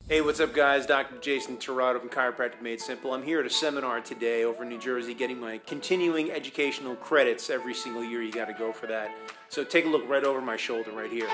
Hey, what's up guys? Dr. Jason from Chiropractic Made Simple. I'm here at a seminar today over in New Jersey getting my continuing educational credits. Every single year you got to go for that. So take a look right over my shoulder right here.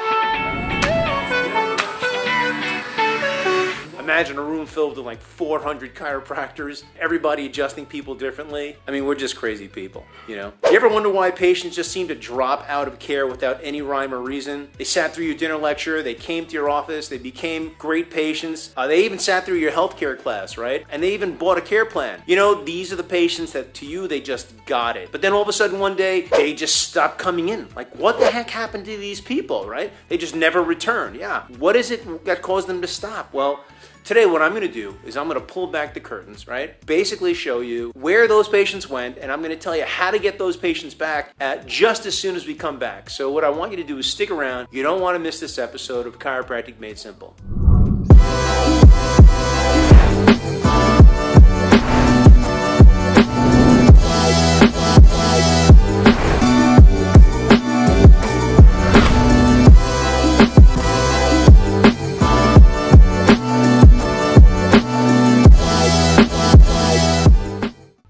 Imagine a room filled with like 400 chiropractors, everybody adjusting people differently. I mean, we're just crazy people, you know? You ever wonder why patients just seem to drop out of care without any rhyme or reason? They sat through your dinner lecture, they came to your office, they became great patients. They even sat through your healthcare class, right? And they even bought a care plan. You know, these are the patients that to you, they just got it. But then all of a sudden one day, they just stopped coming in. Like, what the heck happened to these people, right? They just never returned. Yeah. What is it that caused them to stop? Well, today what I'm going to do is I'm going to pull back the curtains, right? Basically show you where those patients went, and I'm going to tell you how to get those patients back just as soon as we come back. So what I want you to do is stick around. You don't want to miss this episode of Chiropractic Made Simple.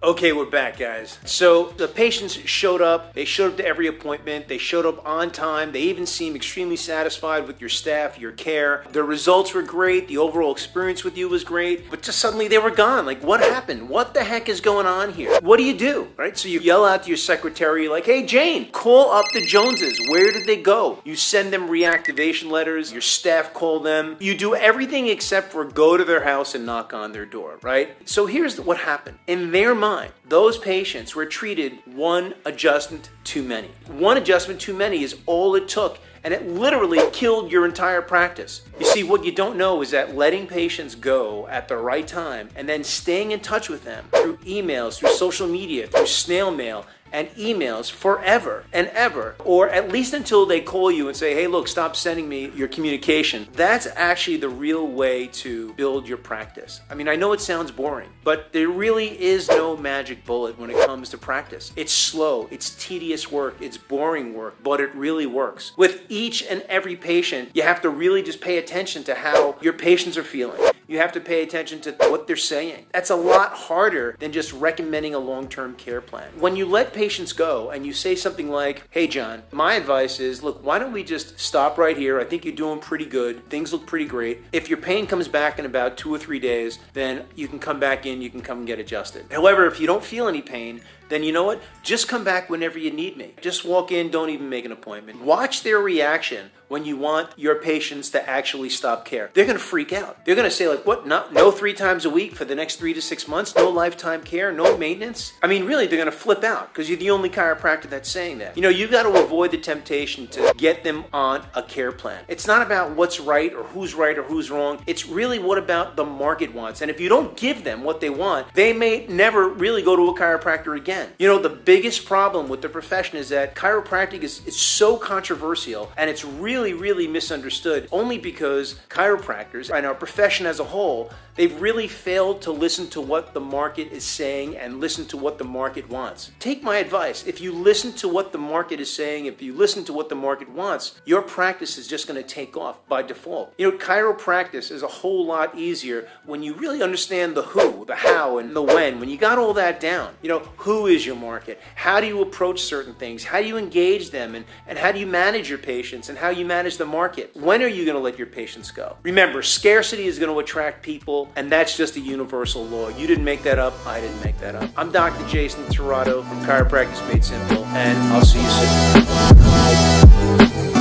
Okay, we're back, guys. So the patients showed up. They showed up to every appointment. They showed up on time. They even seemed extremely satisfied with your staff, your care. Their results were great. The overall experience with you was great. But just suddenly they were gone. Like, what happened? What the heck is going on here? What do you do? Right? So you yell out to your secretary like, hey, Jane, call up the Joneses. Where did they go? You send them reactivation letters. Your staff call them. You do everything except for go to their house and knock on their door, right? So here's what happened. In their mind, those patients were treated one adjustment too many. One adjustment too many is all it took, and it literally killed your entire practice. You see, what you don't know is that letting patients go at the right time and then staying in touch with them through emails, through social media, through snail mail, and emails forever and ever, or at least until they call you and say, hey, look, stop sending me your communication. That's actually the real way to build your practice. I mean, I know it sounds boring, but there really is no magic bullet when it comes to practice. It's slow, it's tedious work, it's boring work, but it really works. With each and every patient, you have to really just pay attention to how your patients are feeling. You have to pay attention to what they're saying. That's a lot harder than just recommending a long-term care plan. When you let patients go and you say something like, hey John, my advice is, look, why don't we just stop right here? I think you're doing pretty good. Things look pretty great. If your pain comes back in about 2 or 3 days, then you can come back in, you can come and get adjusted. However, if you don't feel any pain, then you know what? Just come back whenever you need me. Just walk in, don't even make an appointment. Watch their reaction when you want your patients to actually stop care. They're gonna freak out. They're gonna say like, what, no 3 times a week for the next 3 to 6 months? No lifetime care, no maintenance? I mean, really, they're gonna flip out because you're the only chiropractor that's saying that. You know, you gotta avoid the temptation to get them on a care plan. It's not about what's right or who's wrong. It's really what about the market wants. And if you don't give them what they want, they may never really go to a chiropractor again. You know, the biggest problem with the profession is that chiropractic is so controversial, and it's really misunderstood only because chiropractors and our profession as a whole, they've really failed to listen to what the market is saying and listen to what the market wants. Take my advice. If you listen to what the market is saying, if you listen to what the market wants, your practice is just going to take off by default. You know, chiropractic is a whole lot easier when you really understand the who, the how, and the when. When you got all that down, you know, who is your market? How do you approach certain things? How do you engage them? And how do you manage your patients? And how you manage the market? When are you going to let your patients go? Remember, scarcity is going to attract people, and that's just a universal law. You didn't make that up. I didn't make that up. I'm Dr. Jason from Chiropractic Made Simple, and I'll see you soon.